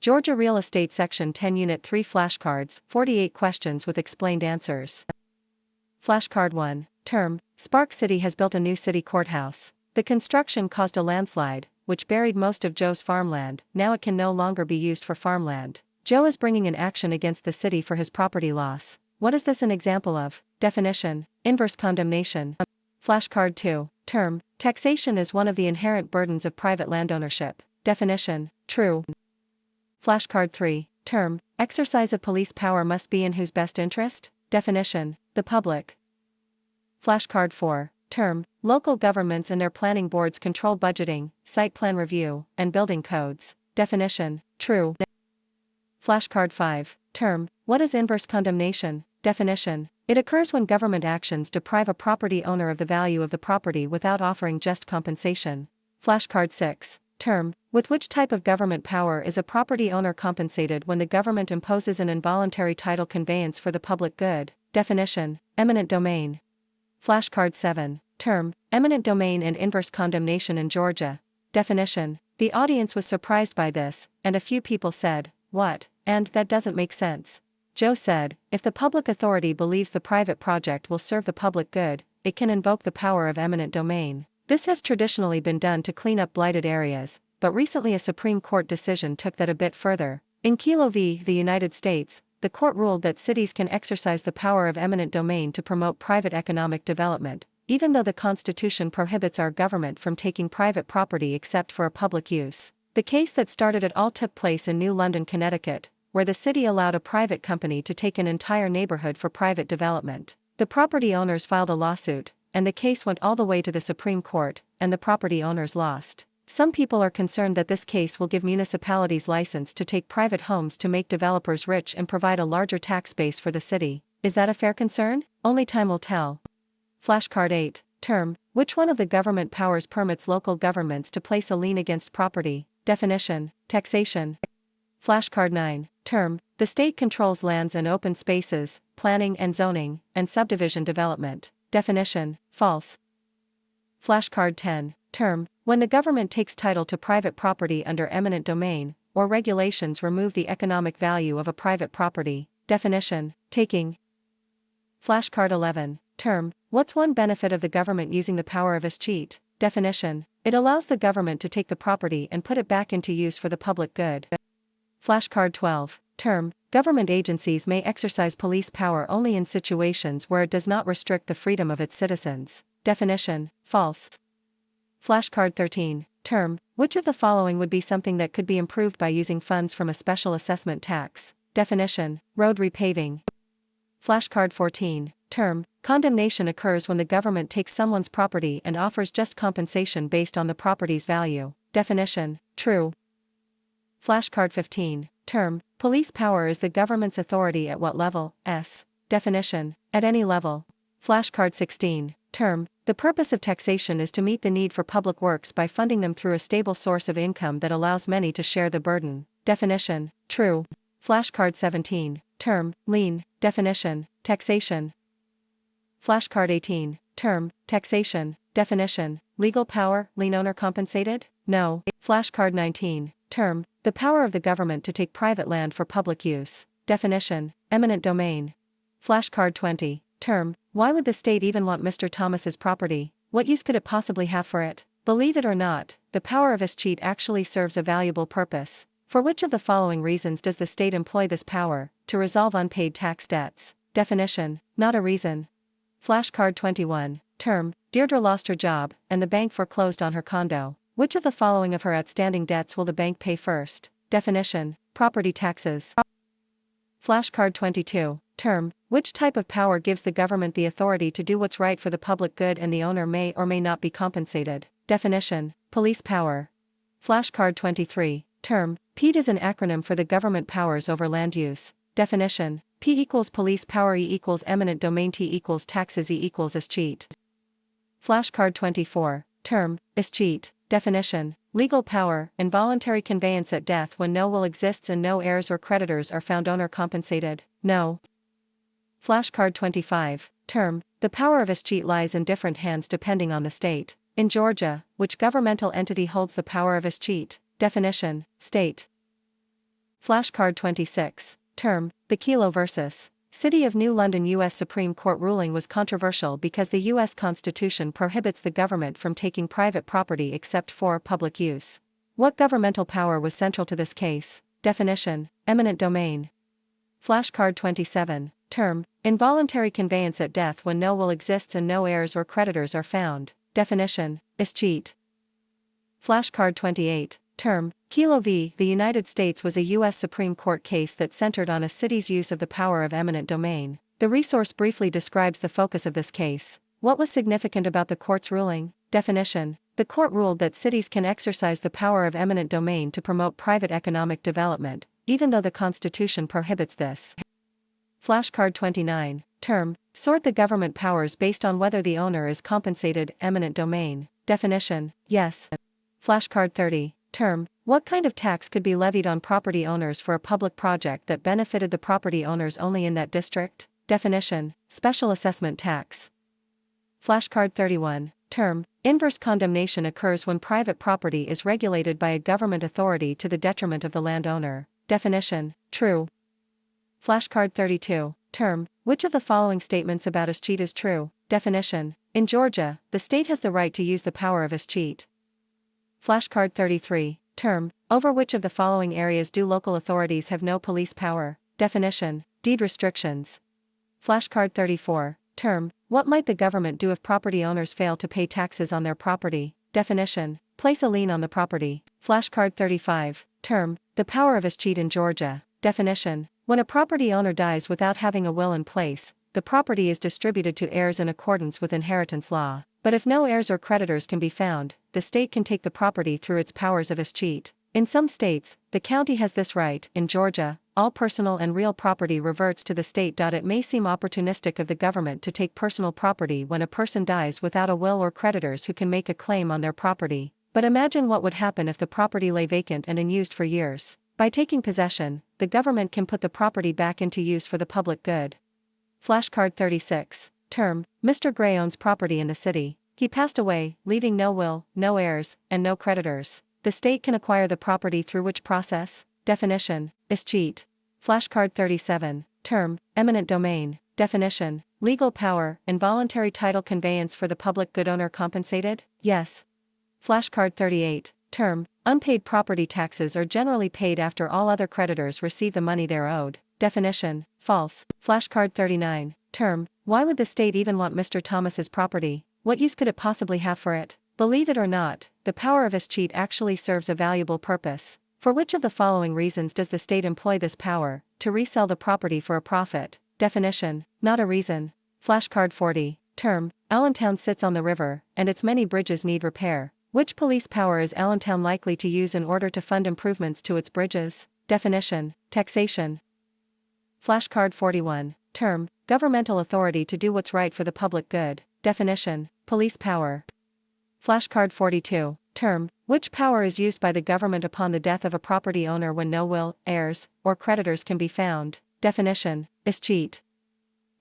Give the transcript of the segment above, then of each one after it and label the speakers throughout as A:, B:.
A: Georgia Real Estate Section 10 Unit 3 Flashcards, 48 questions with explained answers. Flashcard 1. Term: Spark City has built a new city courthouse. The construction caused a landslide, which buried most of Joe's farmland. Now it can no longer be used for farmland. Joe is bringing an action against the city for his property loss. What is this an example of? Definition: Inverse condemnation. Flashcard 2. Term: Taxation is one of the inherent burdens of private landownership. Definition: True. Flashcard 3. Term: Exercise of police power must be in whose best interest? Definition: The public. Flashcard 4. Term: Local governments and their planning boards control budgeting, site plan review, and building codes. Definition: True. Flashcard 5. Term: What is inverse condemnation? Definition: It occurs when government actions deprive a property owner of the value of the property without offering just compensation. Flashcard 6. Term: With which type of government power is a property owner compensated when the government imposes an involuntary title conveyance for the public good? Definition: Eminent domain. Flashcard 7. Term: Eminent domain and inverse condemnation in Georgia. Definition: The audience was surprised by this, and a few people said, "What? And that doesn't make sense." Joe said, if the public authority believes the private project will serve the public good, it can invoke the power of eminent domain. This has traditionally been done to clean up blighted areas, but recently a Supreme Court decision took that a bit further. In Kelo v. the United States, the court ruled that cities can exercise the power of eminent domain to promote private economic development, even though the Constitution prohibits our government from taking private property except for a public use. The case that started it all took place in New London, Connecticut, where the city allowed a private company to take an entire neighborhood for private development. The property owners filed a lawsuit, and the case went all the way to the Supreme Court, and the property owners lost. Some people are concerned that this case will give municipalities license to take private homes to make developers rich and provide a larger tax base for the city. Is that a fair concern? Only time will tell. Flashcard 8. Term: Which one of the government powers permits local governments to place a lien against property? Definition: Taxation. Flashcard 9. Term: The state controls lands and open spaces, planning and zoning, and subdivision development. Definition: False. Flashcard 10. Term: When the government takes title to private property under eminent domain, or regulations remove the economic value of a private property. Definition: Taking. Flashcard 11. Term: What's one benefit of the government using the power of escheat? Definition: It allows the government to take the property and put it back into use for the public good. Flashcard 12. Term: Government agencies may exercise police power only in situations where it does not restrict the freedom of its citizens. Definition: False. Flashcard 13. Term: Which of the following would be something that could be improved by using funds from a special assessment tax? Definition: Road repaving. Flashcard 14. Term: Condemnation occurs when the government takes someone's property and offers just compensation based on the property's value. Definition: True. Flashcard 15. Term: Police power is the government's authority at what level? S. Definition: At any level. Flashcard 16. Term: The purpose of taxation is to meet the need for public works by funding them through a stable source of income that allows many to share the burden. Definition: True. Flashcard 17. Term: Lien. Definition: Taxation. Flashcard 18. Term: Taxation. Definition: Legal power, lien owner compensated? No. Flashcard 19. Term: The power of the government to take private land for public use. Definition: Eminent domain. Flashcard 20. Term: Why would the state even want Mr. Thomas's property? What use could it possibly have for it? Believe it or not, the power of escheat actually serves a valuable purpose. For which of the following reasons does the state employ this power? To resolve unpaid tax debts. Definition: Not a reason. Flashcard 21. Term: Deirdre lost her job, and the bank foreclosed on her condo. Which of the following of her outstanding debts will the bank pay first? Definition: Property taxes. Flashcard 22. Term: Which type of power gives the government the authority to do what's right for the public good and the owner may or may not be compensated? Definition: Police power. Flashcard 23. Term: PEAT is an acronym for the government powers over land use. Definition: P equals police power, E equals eminent domain, T equals taxes, E equals escheat. Flashcard 24. Term: Escheat. Definition: Legal power, involuntary conveyance at death when no will exists and no heirs or creditors are found. Owner compensated? No. Flashcard 25. Term: The power of escheat lies in different hands depending on the state. In Georgia, which governmental entity holds the power of escheat? Definition: State. Flashcard 26. Term, the Kelo vs. City of New London U.S. Supreme Court ruling was controversial because the U.S. Constitution prohibits the government from taking private property except for public use. What governmental power was central to this case? Definition: eminent domain. Flashcard 27. Term, involuntary conveyance at death when no will exists and no heirs or creditors are found. Definition: escheat. Flashcard 28. Term, Kelo v. The United States was a U.S. Supreme Court case that centered on a city's use of the power of eminent domain. The resource briefly describes the focus of this case. What was significant about the court's ruling? Definition: the court ruled that cities can exercise the power of eminent domain to promote private economic development, even though the Constitution prohibits this. Flashcard 29. Term, sort the government powers based on whether the owner is compensated. Eminent domain. Definition: yes. Flashcard 30. Term, what kind of tax could be levied on property owners for a public project that benefited the property owners only in that district? Definition: special assessment tax. Flashcard 31. Term, inverse condemnation occurs when private property is regulated by a government authority to the detriment of the landowner. Definition: true. Flashcard 32. Term, which of the following statements about escheat is true? Definition: in Georgia, the state has the right to use the power of escheat. Flashcard 33. Term, over which of the following areas do local authorities have no police power? Definition: deed restrictions. Flashcard 34. Term, what might the government do if property owners fail to pay taxes on their property? Definition: place a lien on the property. Flashcard 35. Term, the power of escheat in Georgia. Definition: when a property owner dies without having a will in place, the property is distributed to heirs in accordance with inheritance law. But if no heirs or creditors can be found, the state can take the property through its powers of escheat. In some states, the county has this right. In Georgia, all personal and real property reverts to the state. It may seem opportunistic of the government to take personal property when a person dies without a will or creditors who can make a claim on their property. But imagine what would happen if the property lay vacant and unused for years. By taking possession, the government can put the property back into use for the public good. Flashcard 36. Term, Mr. Gray owns property in the city. He passed away, leaving no will, no heirs, and no creditors. The state can acquire the property through which process? Definition: escheat. Flashcard 37. Term, eminent domain. Definition: legal power, involuntary title conveyance for the public good. Owner compensated? Yes. Flashcard 38. Term, unpaid property taxes are generally paid after all other creditors receive the money they're owed. Definition: false. Flashcard 39. Term, why would the state even want Mr. Thomas's property? What use could it possibly have for it? Believe it or not, the power of escheat actually serves a valuable purpose. For which of the following reasons does the state employ this power? To resell the property for a profit. Definition: not a reason. Flashcard 40. Term, Allentown sits on the river, and its many bridges need repair. Which police power is Allentown likely to use in order to fund improvements to its bridges? Definition: taxation. Flashcard 41. Term, governmental authority to do what's right for the public good. Definition: police power. Flashcard 42. Term, which power is used by the government upon the death of a property owner when no will, heirs, or creditors can be found? Definition: escheat.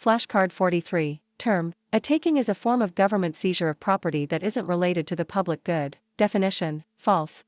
A: Flashcard 43. Term, a taking is a form of government seizure of property that isn't related to the public good. Definition: false.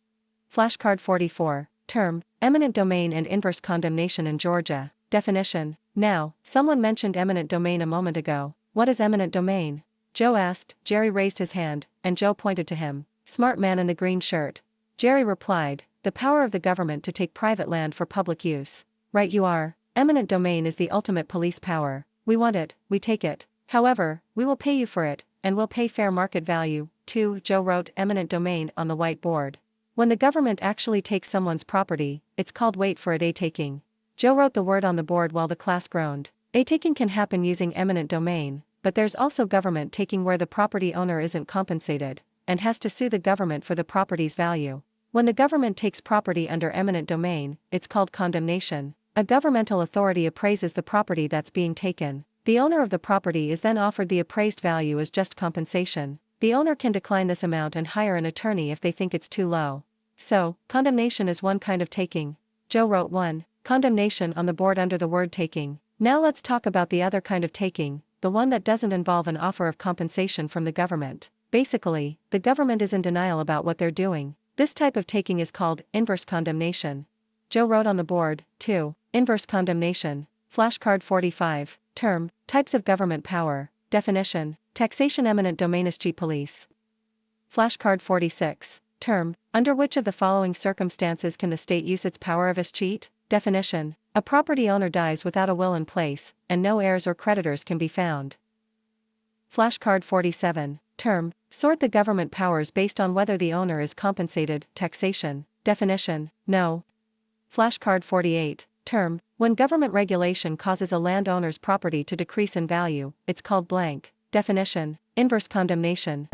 A: Flashcard 44. Term, eminent domain and inverse condemnation in Georgia. Definition: now, someone mentioned eminent domain a moment ago. What is eminent domain? Joe asked. Jerry raised his hand, and Joe pointed to him. Smart man in the green shirt. Jerry replied, the power of the government to take private land for public use. Right you are. Eminent domain is the ultimate police power. We want it, we take it. However, we will pay you for it, and we'll pay fair market value, too. Joe wrote eminent domain on the whiteboard. When the government actually takes someone's property, it's called wait for it a taking. Joe wrote the word on the board while the class groaned. A taking can happen using eminent domain, but there's also government taking where the property owner isn't compensated, and has to sue the government for the property's value. When the government takes property under eminent domain, it's called condemnation. A governmental authority appraises the property that's being taken. The owner of the property is then offered the appraised value as just compensation. The owner can decline this amount and hire an attorney if they think it's too low. So, condemnation is one kind of taking. Joe wrote 1. Condemnation on the board under the word taking. Now let's talk about the other kind of taking, the one that doesn't involve an offer of compensation from the government. Basically, the government is in denial about what they're doing. This type of taking is called inverse condemnation. Joe wrote on the board. 2. Inverse condemnation. Flashcard 45. Term, types of government power. Definition, taxation eminent domain police. Flashcard 46. Term, under which of the following circumstances can the state use its power of cheat? Definition, a property owner dies without a will in place, and no heirs or creditors can be found. Flashcard 47. Term, sort the government powers based on whether the owner is compensated. Taxation. Definition, no. Flashcard 48. Term, when government regulation causes a landowner's property to decrease in value, it's called blank. Definition, inverse condemnation.